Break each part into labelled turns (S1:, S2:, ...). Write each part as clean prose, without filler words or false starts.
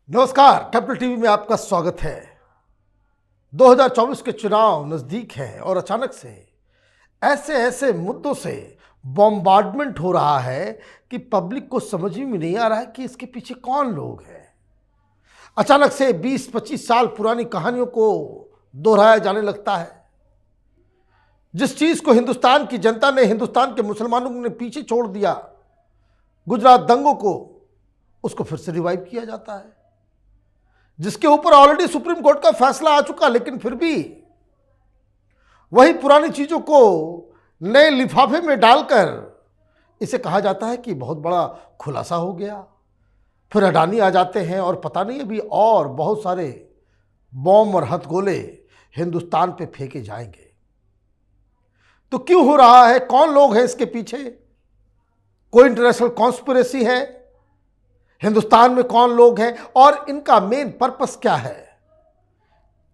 S1: नमस्कार, capital TV में आपका स्वागत है। 2024 के चुनाव नज़दीक हैं और अचानक से ऐसे ऐसे मुद्दों से बॉम्बार्डमेंट हो रहा है कि पब्लिक को समझ में नहीं आ रहा है कि इसके पीछे कौन लोग हैं। अचानक से 20-25 साल पुरानी कहानियों को दोहराया जाने लगता है। जिस चीज़ को हिंदुस्तान की जनता ने, हिंदुस्तान के मुसलमानों ने पीछे छोड़ दिया, गुजरात दंगों को, उसको फिर से रिवाइव किया जाता है, जिसके ऊपर ऑलरेडी सुप्रीम कोर्ट का फैसला आ चुका, लेकिन फिर भी वही पुरानी चीजों को नए लिफाफे में डालकर इसे कहा जाता है कि बहुत बड़ा खुलासा हो गया। फिर अडानी आ जाते हैं और पता नहीं अभी और बहुत सारे बॉम्ब और हथगोले हिंदुस्तान पे फेंके जाएंगे। तो क्यों हो रहा है? कौन लोग हैं इसके पीछे? कोई इंटरनेशनल कॉन्स्पिरेसी है? हिंदुस्तान में कौन लोग हैं और इनका मेन पर्पस क्या है?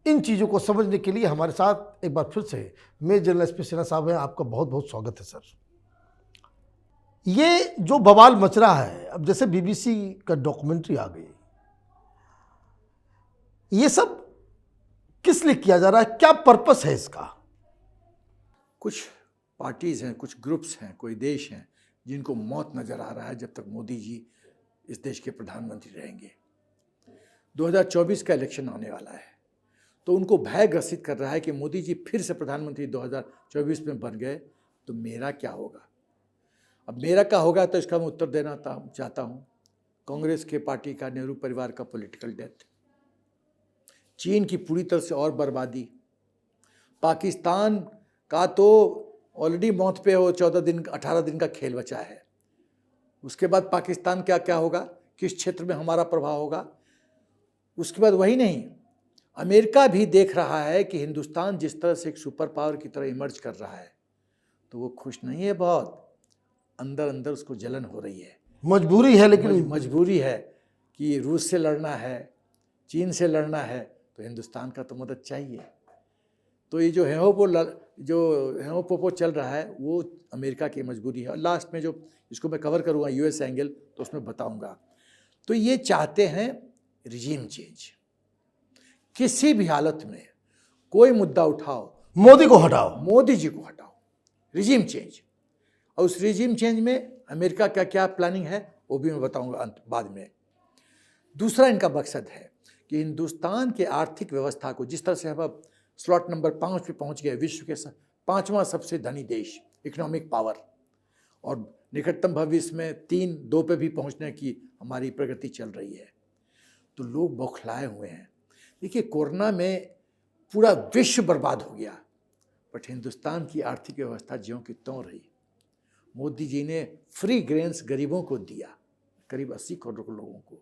S1: इन चीज़ों को समझने के लिए हमारे साथ एक बार फिर से मेजर जनरल एसपी सिन्हा साहब हैं। आपका बहुत बहुत स्वागत है सर। ये जो बवाल मच रहा है, अब जैसे बीबीसी का डॉक्यूमेंट्री आ गई, ये सब किस लिए किया जा रहा है? क्या पर्पस है इसका?
S2: कुछ पार्टीज़ हैं, कुछ ग्रुप्स हैं, कोई देश हैं जिनको मौत नज़र आ रहा है जब तक मोदी जी इस देश के प्रधानमंत्री रहेंगे। 2024 का इलेक्शन आने वाला है, तो उनको भय ग्रसित कर रहा है कि मोदी जी फिर से प्रधानमंत्री 2024 में बन गए तो मेरा क्या होगा। अब मेरा क्या होगा तो इसका मैं उत्तर देना चाहता हूँ। कांग्रेस के पार्टी का, नेहरू परिवार का पॉलिटिकल डेथ, चीन की पूरी तरह से और बर्बादी, पाकिस्तान का तो ऑलरेडी मौत पे हो, 18 दिन का खेल बचा है। उसके बाद पाकिस्तान क्या क्या होगा, किस क्षेत्र में हमारा प्रभाव होगा। उसके बाद वही नहीं, अमेरिका भी देख रहा है कि हिंदुस्तान जिस तरह से एक सुपर पावर की तरह इमर्ज कर रहा है, तो वो खुश नहीं है। बहुत अंदर अंदर उसको जलन हो रही है,
S1: मजबूरी है, लेकिन
S2: मजबूरी है कि रूस से लड़ना है, चीन से लड़ना है, तो हिंदुस्तान का तो मदद चाहिए। तो ये जो हेमोपोपो चल रहा है वो अमेरिका की मजबूरी है। और लास्ट में जो इसको मैं कवर करूँगा यूएस एंगल, तो उसमें बताऊँगा। तो ये चाहते हैं रिजीम चेंज। किसी भी हालत में कोई मुद्दा उठाओ,
S1: मोदी को हटाओ,
S2: मोदी जी को हटाओ, रिजीम चेंज। और उस रिजीम चेंज में अमेरिका का क्या प्लानिंग है वो भी मैं बताऊँगा बाद में। दूसरा इनका मकसद है कि हिंदुस्तान के आर्थिक व्यवस्था को, जिस तरह से हम अब स्लॉट नंबर 5 पे पहुंच गए, विश्व के 5वां सबसे धनी देश, इकोनॉमिक पावर, और निकटतम भविष्य में 3-2 पे भी पहुंचने की हमारी प्रगति चल रही है। तो लोग बौखलाए हुए हैं। देखिए, कोरोना में पूरा विश्व बर्बाद हो गया, बट हिंदुस्तान की आर्थिक व्यवस्था ज्यों की त्यों रही। मोदी जी ने फ्री ग्रेन्स गरीबों को दिया, करीब 80 करोड़ लोगों को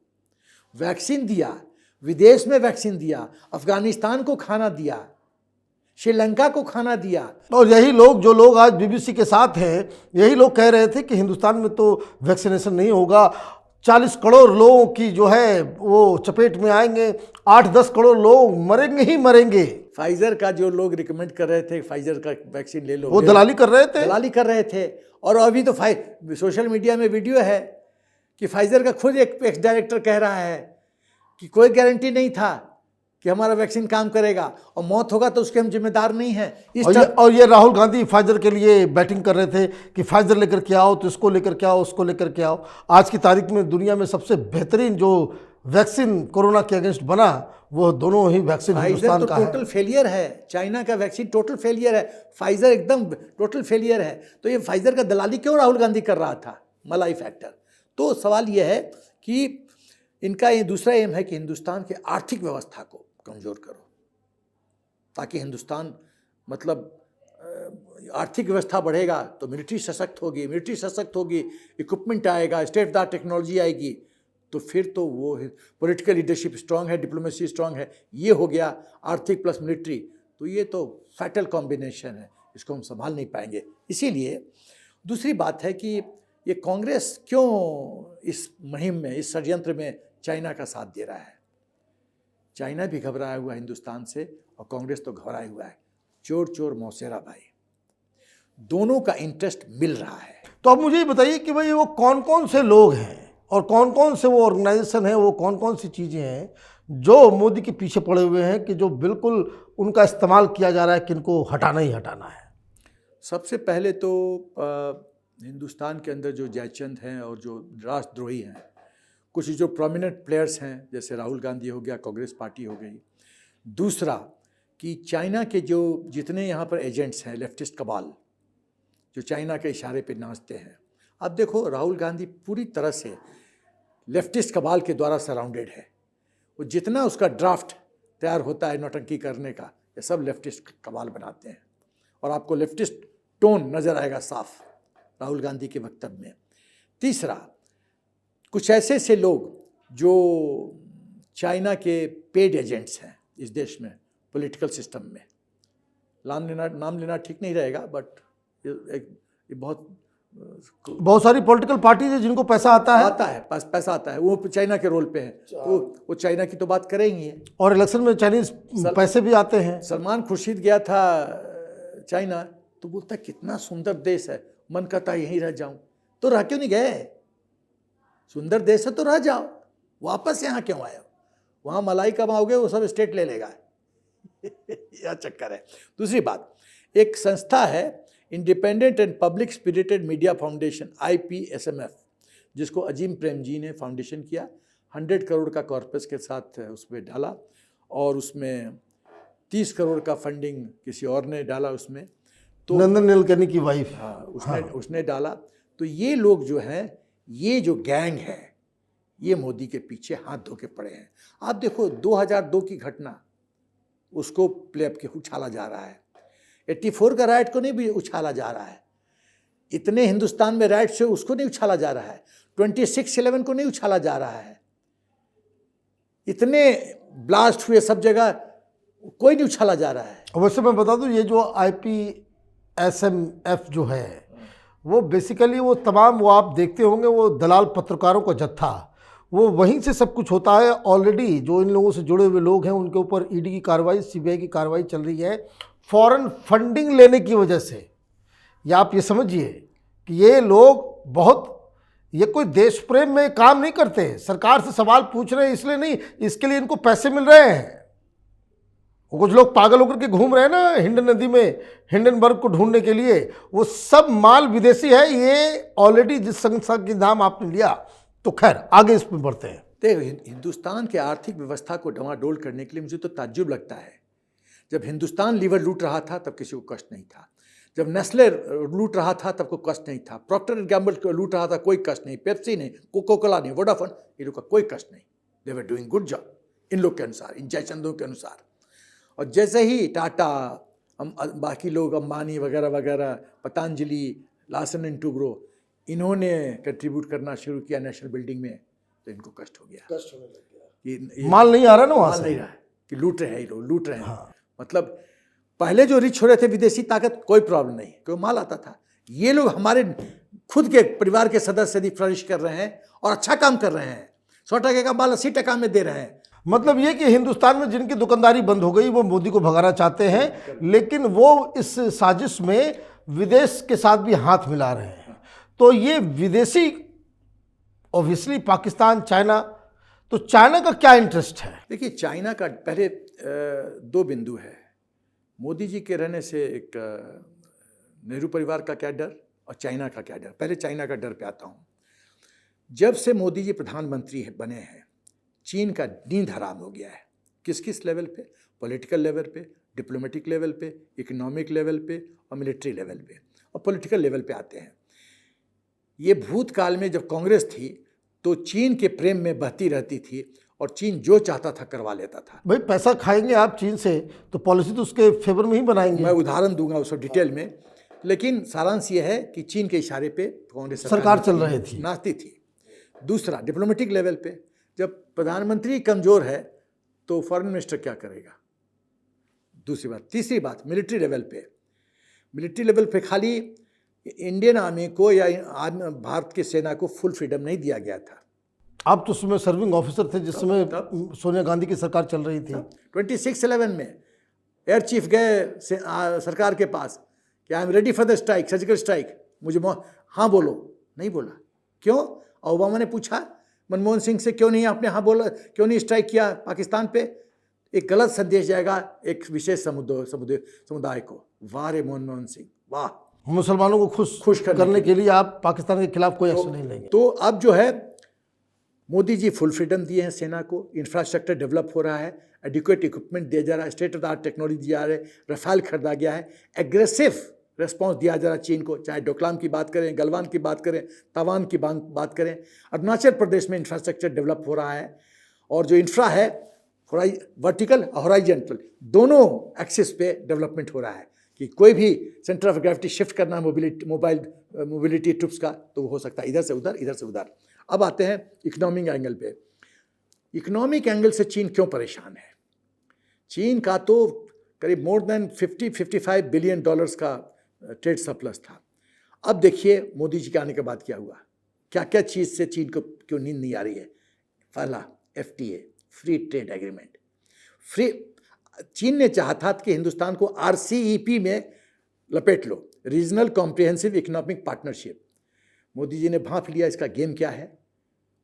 S2: वैक्सीन दिया, विदेश में वैक्सीन दिया, अफगानिस्तान को खाना दिया, श्रीलंका को खाना दिया।
S1: और यही लोग, जो लोग आज बीबीसी के साथ हैं, यही लोग कह रहे थे कि हिंदुस्तान में तो वैक्सीनेशन नहीं होगा, 40 करोड़ लोगों की जो है वो चपेट में आएंगे, 8-10 करोड़ लोग मरेंगे ही मरेंगे।
S2: फाइजर का जो लोग रिकमेंड कर रहे थे, फाइजर का वैक्सीन ले लो,
S1: वो दलाली कर रहे थे।
S2: और अभी तो सोशल मीडिया में वीडियो है कि फाइजर का खुद एक एक्स डायरेक्टर कह रहा है कि कोई गारंटी नहीं था कि हमारा वैक्सीन काम करेगा, और मौत होगा तो उसके हम जिम्मेदार नहीं हैं।
S1: और ये राहुल गांधी फाइजर के लिए बैटिंग कर रहे थे कि फाइजर लेकर के आओ, तो इसको लेकर के आओ, उसको लेकर के आओ। आज की तारीख में दुनिया में सबसे बेहतरीन जो वैक्सीन कोरोना के अगेंस्ट बना, वो दोनों ही वैक्सीन हिंदुस्तान का है।
S2: टोटल फेलियर है। चाइना का वैक्सीन टोटल फेलियर है, फाइजर एकदम टोटल फेलियर है। तो ये फाइजर का दलाली क्यों राहुल गांधी कर रहा था? मलाई फैक्टर। तो सवाल यह है कि इनका ये दूसरा एम है कि हिंदुस्तान के आर्थिक व्यवस्था को कमज़ोर करो, ताकि हिंदुस्तान, मतलब आर्थिक व्यवस्था बढ़ेगा तो मिलिट्री सशक्त होगी, इक्विपमेंट आएगा, state of the art technology आएगी, तो फिर तो वो पॉलिटिकल लीडरशिप स्ट्रांग है, डिप्लोमेसी स्ट्रांग है। ये हो गया आर्थिक प्लस मिलिट्री, तो ये तो फैटल कॉम्बिनेशन है, इसको हम संभाल नहीं पाएंगे। इसीलिए दूसरी बात है कि ये कांग्रेस क्यों इस मुहिम में, इस षड्यंत्र में चाइना का साथ दे रहा है। चाइना भी घबराया हुआ है हिंदुस्तान से, और कांग्रेस तो घबराया हुआ है। चोर चोर मौसेरा भाई, दोनों का इंटरेस्ट मिल रहा है।
S1: तो अब मुझे बताइए कि भाई वो कौन कौन से लोग हैं और कौन कौन से वो ऑर्गेनाइजेशन है, वो कौन कौन सी चीज़ें हैं जो मोदी के पीछे पड़े हुए हैं कि जो बिल्कुल उनका इस्तेमाल किया जा रहा है कि इनको हटाना ही हटाना है?
S2: सबसे पहले तो हिंदुस्तान के अंदर जो जयचंद हैं और जो राष्ट्रद्रोही हैं, कुछ जो प्रोमिनेंट प्लेयर्स हैं, जैसे राहुल गांधी हो गया, कांग्रेस पार्टी हो गई। दूसरा कि चाइना के जो जितने यहाँ पर एजेंट्स हैं, लेफ्टिस्ट कबाल, जो चाइना के इशारे पे नाचते हैं। अब देखो, राहुल गांधी पूरी तरह से लेफ्टिस्ट कबाल के द्वारा सराउंडेड है। वो जितना उसका ड्राफ्ट तैयार होता है नौटंकी करने का, ये सब लेफ्टिस्ट कबाल बनाते हैं। और आपको लेफ्टिस्ट टोन नज़र आएगा साफ राहुल गांधी के वक्तव्य में। तीसरा, कुछ ऐसे लोग जो चाइना के पेड एजेंट्स हैं इस देश में, पॉलिटिकल सिस्टम में, नाम लेना ठीक नहीं रहेगा, बट ये बहुत
S1: सारी पॉलिटिकल पार्टीज है जिनको पैसा आता है,
S2: पैसा आता है, वो चाइना के रोल पे है, तो वो चाइना की तो बात करेंगे।
S1: और इलेक्शन में चाइनीज पैसे भी आते हैं।
S2: सलमान खुर्शीद गया था चाइना, तो बोलता कितना सुंदर देश है, मन करता यहीं रह जाऊं। तो रह क्यों नहीं गए? सुंदर देश है तो रह जाओ, वापस यहाँ क्यों आए? वहाँ मलाई कमाओगे, वो सब स्टेट ले लेगा। यह चक्कर है। दूसरी बात, एक संस्था है independent and public spirited media foundation, IPSMF, जिसको अजीम प्रेम जी ने फाउंडेशन किया, 100 करोड़ का कॉर्पस के साथ उसमें डाला, और उसमें 30 करोड़ का फंडिंग किसी और ने डाला उसमें, तो
S1: नंदन नीलकनी की वाइफ,
S2: उसने डाला। तो ये लोग जो हैं, ये जो गैंग है, ये मोदी के पीछे हाथ धो के पड़े हैं। आप देखो 2002 की घटना, उसको प्ले अप के उछाला जा रहा है। 84 का राइट को नहीं भी उछाला जा रहा है, इतने हिंदुस्तान में राइट से उसको नहीं उछाला जा रहा है। 26/11 को नहीं उछाला जा रहा है, इतने ब्लास्ट हुए सब जगह, कोई नहीं उछाला जा रहा है।
S1: वैसे मैं बता दूं, ये जो IPSMF जो है, वो बेसिकली वो तमाम, वो आप देखते होंगे, वो दलाल पत्रकारों का जत्था, वो वहीं से सब कुछ होता है। ऑलरेडी जो इन लोगों से जुड़े हुए लोग हैं, उनके ऊपर ED की कार्रवाई, CBI की कार्रवाई चल रही है फॉरेन फंडिंग लेने की वजह से। या आप ये समझिए कि ये लोग ये कोई देश प्रेम में काम नहीं करते, सरकार से सवाल पूछ रहे हैं इसलिए नहीं, इसके लिए इनको पैसे मिल रहे हैं। कुछ लोग पागल होकर के घूम रहे हैं ना हिंड नदी में, हिंडनबर्ग को ढूंढने के लिए, वो सब माल विदेशी है। ये ऑलरेडी जिस संस्था के नाम आपने लिया, तो खैर आगे इस पर बढ़ते हैं।
S2: देखो, हिंदुस्तान के आर्थिक व्यवस्था को डवाडोल करने के लिए मुझे तो ताज्जुब लगता है। जब हिंदुस्तान लीवर लूट रहा था तब किसी को कष्ट नहीं था, जब नेस्ले लूट रहा था तब कोई कष्ट नहीं था, प्रॉक्टर एंड गैम्बल लूट रहा था, कोई कष्ट नहीं, पेप्सी नहीं, कोका कोला नहीं, वोडाफोन, इन लोग का कोई कष्ट नहीं। They were doing good job इन लोग के अनुसार, इन जयचंदों के अनुसार। और जैसे ही टाटा, बाकी लोग, अंबानी वगैरह वगैरह, पतंजलि, लार्सन एंड टुब्रो, इन्होंने कंट्रीब्यूट करना शुरू किया नेशनल बिल्डिंग में, तो इनको कष्ट हो गया,
S1: कष्ट होने लग गया,
S2: कि
S1: माल नहीं आ रहा ना, वहाँ
S2: माल नहीं रहा है, कि लूट रहे हैं ये लोग, लूट रहे हैं।
S1: हाँ।
S2: मतलब पहले जो रिच हो रहे थे विदेशी ताकत, कोई प्रॉब्लम नहीं, कोई माल आता था। ये लोग हमारे खुद के परिवार के सदस्य यदि फ्लरिश कर रहे हैं और अच्छा काम कर रहे हैं, 100 टके का माल 80 टका में दे रहे हैं।
S1: मतलब ये कि हिंदुस्तान में जिनकी दुकानदारी बंद हो गई, वो मोदी को भगाना चाहते हैं, लेकिन वो इस साजिश में विदेश के साथ भी हाथ मिला रहे हैं। तो ये विदेशी, ऑब्वियसली पाकिस्तान, चाइना, तो चाइना का क्या इंटरेस्ट है?
S2: देखिए, चाइना का पहले 2 बिंदु है। मोदी जी के रहने से एक नेहरू परिवार का क्या डर और चाइना का क्या डर। पहले चाइना का डर पे आता हूँ। जब से मोदी जी प्रधानमंत्री बने हैं, चीन का नींद हराम हो गया है। किस किस लेवल पे? पॉलिटिकल लेवल पे, डिप्लोमेटिक लेवल पे, इकोनॉमिक लेवल पे और मिलिट्री लेवल पे। और पॉलिटिकल लेवल पे आते हैं, ये भूतकाल में जब कांग्रेस थी तो चीन के प्रेम में बहती रहती थी और चीन जो चाहता था करवा लेता था।
S1: भाई पैसा खाएंगे आप चीन से तो पॉलिसी तो उसके फेवर में ही बनाएंगे।
S2: मैं उदाहरण दूंगा उसको डिटेल में, लेकिन सारांश ये है कि चीन के इशारे पे कांग्रेस
S1: सरकार चल रही थी,
S2: नाचती थी। दूसरा, डिप्लोमेटिक लेवल पे जब प्रधानमंत्री कमजोर है तो फॉरेन मिनिस्टर क्या करेगा, दूसरी बात। तीसरी बात, मिलिट्री लेवल पे खाली इंडियन आर्मी को या भारत की सेना को फुल फ्रीडम नहीं दिया गया था।
S1: आप तो उसमें सर्विंग ऑफिसर थे जिस समय सोनिया गांधी की सरकार चल रही थी।
S2: 26/11 में एयर चीफ गए सरकार के पास कि I am ready for the strike, surgical strike, मुझे हाँ बोलो, नहीं बोला। क्यों? ओबामा ने पूछा मनमोहन सिंह से क्यों नहीं आपने हाँ बोला, क्यों नहीं स्ट्राइक किया पाकिस्तान पे? एक गलत संदेश जाएगा एक विशेष समुदाय को। वाह रे मनमोहन सिंह, वाह।
S1: मुसलमानों को खुश करने के लिए आप पाकिस्तान के खिलाफ कोई एक्शन नहीं लेंगे।
S2: तो अब जो है मोदी जी फुल फ्रीडम दिए हैं सेना को, इंफ्रास्ट्रक्चर डेवलप हो रहा है, एडिक्वेट इक्विपमेंट दिया जा रहा है, state of the art technology दिया जा रहा है, रफाल खरीदा गया है, एग्रेसिव रिस्पॉन्स दिया जा रहा है चीन को, चाहे डोकलाम की बात करें, गलवान की बात करें, तवान की बात करें। अरुणाचल प्रदेश में इंफ्रास्ट्रक्चर डेवलप हो रहा है, और जो इंफ्रा है वर्टिकल हॉराइजेंटल दोनों एक्सिस पे डेवलपमेंट हो रहा है कि कोई भी सेंटर ऑफ ग्रेविटी शिफ्ट करना मोबिलिटी ट्रुप्स का तो वो हो सकता है इधर से उधर, इधर से उधर। अब आते हैं इकोनॉमिक एंगल पे। इकोनॉमिक एंगल से चीन क्यों परेशान है? चीन का तो करीब मोर देन 55 बिलियन डॉलर्स का ट्रेड सरप्लस था। अब देखिए मोदी जी के आने के बाद क्या हुआ, क्या क्या चीज़ से चीन को क्यों नींद नहीं आ रही है। पहला FTA, फ्री ट्रेड एग्रीमेंट। चीन ने चाहा था कि हिंदुस्तान को RCEP में लपेट लो, regional comprehensive economic partnership. Modi ji ने भांप लिया इसका गेम क्या है।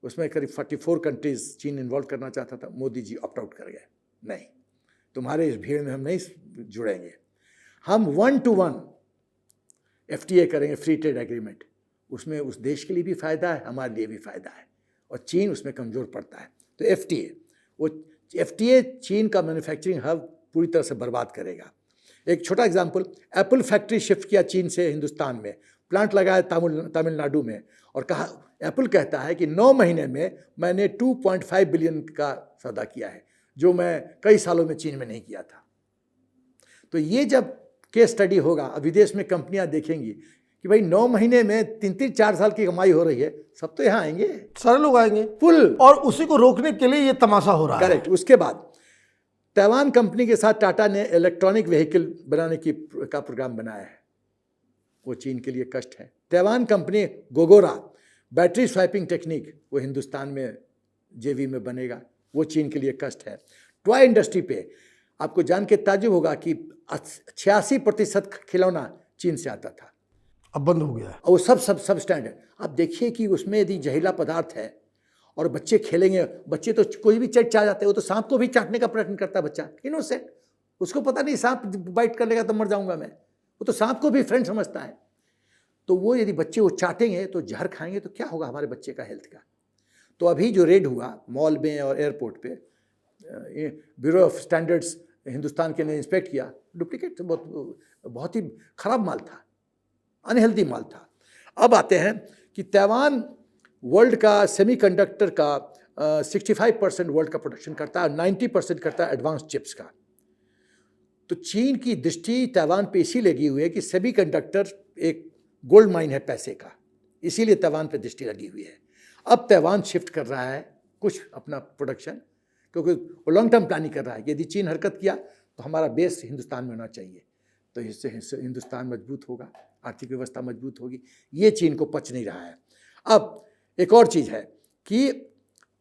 S2: उसमें करीब 44 कंट्रीज चीन इन्वॉल्व करना चाहता था, मोदी जी ऑप्ट आउट कर गए। नहीं, तुम्हारे इस भीड़ में हम नहीं जुड़ेंगे, हम 1-to-1 FTA करेंगे, फ्री ट्रेड एग्रीमेंट। उसमें उस देश के लिए भी फ़ायदा है, हमारे लिए भी फ़ायदा है, और चीन उसमें कमज़ोर पड़ता है। तो FTA चीन का मैन्युफैक्चरिंग हब पूरी तरह से बर्बाद करेगा। एक छोटा एग्जांपल, एप्पल फैक्ट्री शिफ्ट किया चीन से हिंदुस्तान में, प्लांट लगाया तमिलनाडु में, और कहा, एप्पल कहता है कि 9 महीने में मैंने 2.5 बिलियन का सौदा किया है, जो मैं कई सालों में चीन में नहीं किया था। तो ये जब केस स्टडी होगा, विदेश में कंपनियां देखेंगी कि भाई 9 महीने में 3-4 साल की कमाई हो रही है, सब तो यहाँ आएंगे,
S1: सारे लोग आएंगे
S2: फुल।
S1: और उसी को रोकने के लिए ये तमाशा हो रहा है।
S2: करेक्ट। उसके बाद ताइवान कंपनी के साथ टाटा ने इलेक्ट्रॉनिक व्हीकल बनाने का प्रोग्राम बनाया है, वो चीन के लिए कष्ट है। Taiwan company Gogoro battery swapping technique, वो हिंदुस्तान में JV में बनेगा, वो चीन के लिए कष्ट है। टॉय इंडस्ट्री पे आपको जान के ताज्जुब होगा कि 86% खिलौना चीन से आता था,
S1: अब बंद हो गया है।
S2: और वो सब स्टैंड है। आप देखिए कि उसमें यदि जहरीला पदार्थ है और बच्चे खेलेंगे, बच्चे तो कोई भी चीज चाह जाते हैं, वो तो सांप को भी चाटने का प्रयत्न करता है बच्चा, इनोसेंट, उसको पता नहीं सांप बाइट कर लेगा तो मर जाऊंगा मैं, वो तो सांप को भी फ्रेंड समझता है। तो वो यदि बच्चे वो चाटेंगे तो जहर खाएंगे तो क्या होगा हमारे बच्चे का हेल्थ का। तो अभी जो रेड हुआ मॉल में और एयरपोर्ट पे, ब्यूरो ऑफ स्टैंडर्ड्स हिंदुस्तान के ने इंस्पेक्ट किया, डुप्लीकेट बहुत ही खराब माल था, अनहेल्दी माल था। अब आते हैं कि ताइवान वर्ल्ड का सेमीकंडक्टर का 65% वर्ल्ड का प्रोडक्शन करता है, 90% करता है एडवांस चिप्स का। तो चीन की दृष्टि ताइवान पे इसी लगी हुई है कि सेमीकंडक्टर एक गोल्ड माइन है पैसे का, इसीलिए ताइवान पे दृष्टि लगी हुई है। अब ताइवान शिफ्ट कर रहा है कुछ अपना प्रोडक्शन, क्योंकि वो लॉन्ग टर्म प्लानिंग कर रहा है कि यदि चीन हरकत किया तो हमारा बेस हिंदुस्तान में होना चाहिए, तो इससे हिंदुस्तान मजबूत होगा, आर्थिक व्यवस्था मजबूत होगी। ये चीन को पच नहीं रहा है। अब एक और चीज़ है कि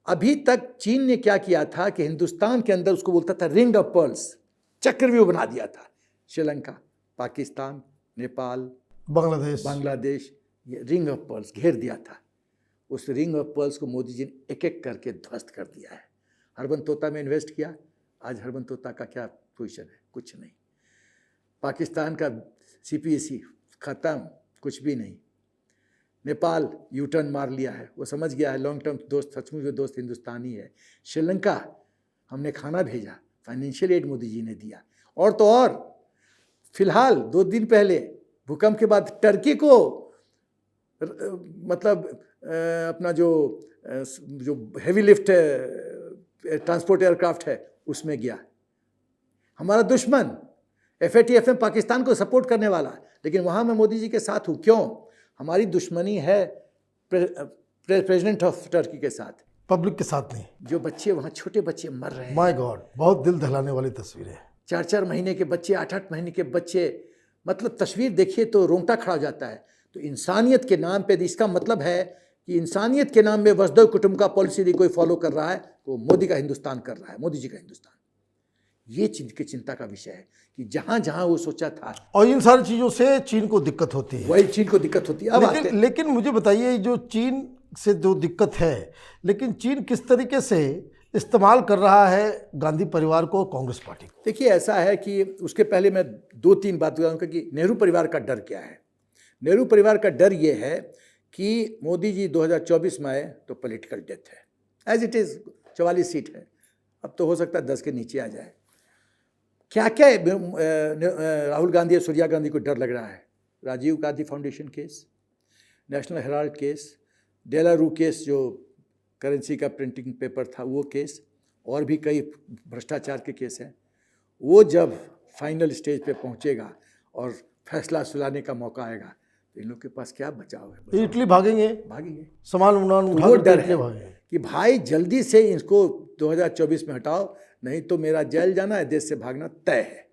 S2: अभी तक चीन ने क्या किया था कि हिंदुस्तान के अंदर उसको बोलता था रिंग ऑफ पर्ल्स, चक्रव्यूह बना दिया था। श्रीलंका, पाकिस्तान, नेपाल, बांग्लादेश, ये रिंग ऑफ पर्ल्स घेर दिया था। उस रिंग ऑफ पर्ल्स को मोदी जी ने एक एक करके ध्वस्त कर दिया है। हरबन तोता में इन्वेस्ट किया, आज हरबन तोता का क्या पोजीशन है? कुछ नहीं। पाकिस्तान का CPEC ख़त्म, कुछ भी नहीं। नेपाल U-टर्न मार लिया है, वो समझ गया है लॉन्ग टर्म दोस्त, सचमुच में दोस्त हिंदुस्तानी है। श्रीलंका हमने खाना भेजा, फाइनेंशियल एड मोदी जी ने दिया। और तो और फिलहाल 2 दिन पहले भूकंप के बाद टर्की को मतलब अपना जो हेवी लिफ्ट ट्रांसपोर्ट एयरक्राफ्ट है उसमें गया। हमारा दुश्मन FATF में पाकिस्तान को सपोर्ट करने वाला, लेकिन वहाँ मैं मोदी जी के साथ हूँ। क्यों? हमारी दुश्मनी है प्रेसिडेंट ऑफ टर्की के साथ,
S1: पब्लिक के साथ नहीं।
S2: जो बच्चे वहाँ, छोटे बच्चे मर रहे हैं।
S1: माय गॉड, बहुत दिल दहलाने वाली तस्वीर है।
S2: 4-4 महीने के बच्चे, 8-8 महीने के बच्चे, मतलब तस्वीर देखिए तो रोंगटा खड़ा हो जाता है। तो इंसानियत के नाम पे, इसका मतलब है कि इंसानियत के नाम में वसुधैव कुटुंब का पॉलिसी यदि कोई फॉलो कर रहा है तो मोदी का हिंदुस्तान कर रहा है, मोदी जी का हिंदुस्तान। ये चीज की चिंता का विषय है कि जहां जहां वो सोचा था,
S1: और इन सारी चीज़ों से चीन को दिक्कत होती है,
S2: वही चीन को दिक्कत होती है। अब
S1: लेकिन मुझे बताइए, जो चीन से जो दिक्कत है, लेकिन चीन किस तरीके से इस्तेमाल कर रहा है गांधी परिवार को, कांग्रेस पार्टी को?
S2: देखिए, ऐसा है कि उसके पहले मैं 2-3 बात बताऊंगा कि नेहरू परिवार का डर क्या है। नेहरू परिवार का डर ये है कि मोदी जी 2024 में आए तो पॉलिटिकल डेथ है, एज इट इज़ 44 सीट है, अब तो हो सकता है 10 के नीचे आ जाए। क्या क्या राहुल गांधी और सोनिया गांधी को डर लग रहा है? Rajiv Gandhi foundation case, National Herald case, De La Rue case जो करेंसी का प्रिंटिंग पेपर था वो केस, और भी कई भ्रष्टाचार के केस हैं। वो जब फाइनल स्टेज पे पहुंचेगा और फैसला सुनाने का मौका आएगा तो इन लोग के पास क्या बचाव है?
S1: इटली भागेंगे,
S2: भागेंगे।
S1: सामान उमान
S2: तो
S1: उठा
S2: वो
S1: कर
S2: डर
S1: इटली
S2: है
S1: भागेंगे।
S2: कि भाई जल्दी से इसको 2024 में हटाओ, नहीं तो मेरा जेल जाना है, देश से भागना तय है।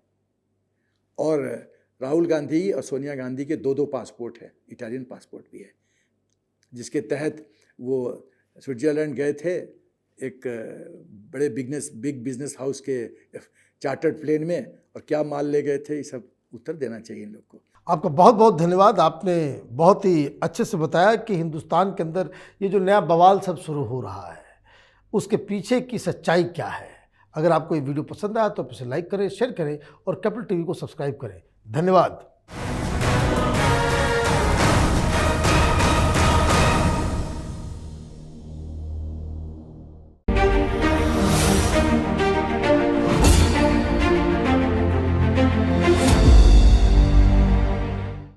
S2: और राहुल गांधी और सोनिया गांधी के 2-2 पासपोर्ट है, इटालियन पासपोर्ट भी है, जिसके तहत वो स्विट्जरलैंड गए थे एक बड़े बिग बिजनेस हाउस के चार्टर्ड प्लेन में, और क्या माल ले गए थे, ये सब उत्तर देना चाहिए इन लोग को।
S1: आपका बहुत बहुत धन्यवाद। आपने बहुत ही अच्छे से बताया कि हिंदुस्तान के अंदर ये जो नया बवाल सब शुरू हो रहा है उसके पीछे की सच्चाई क्या है। अगर आपको ये वीडियो पसंद आया तो इसे लाइक करें, शेयर करें और कैपिटल टीवी को सब्सक्राइब करें। धन्यवाद।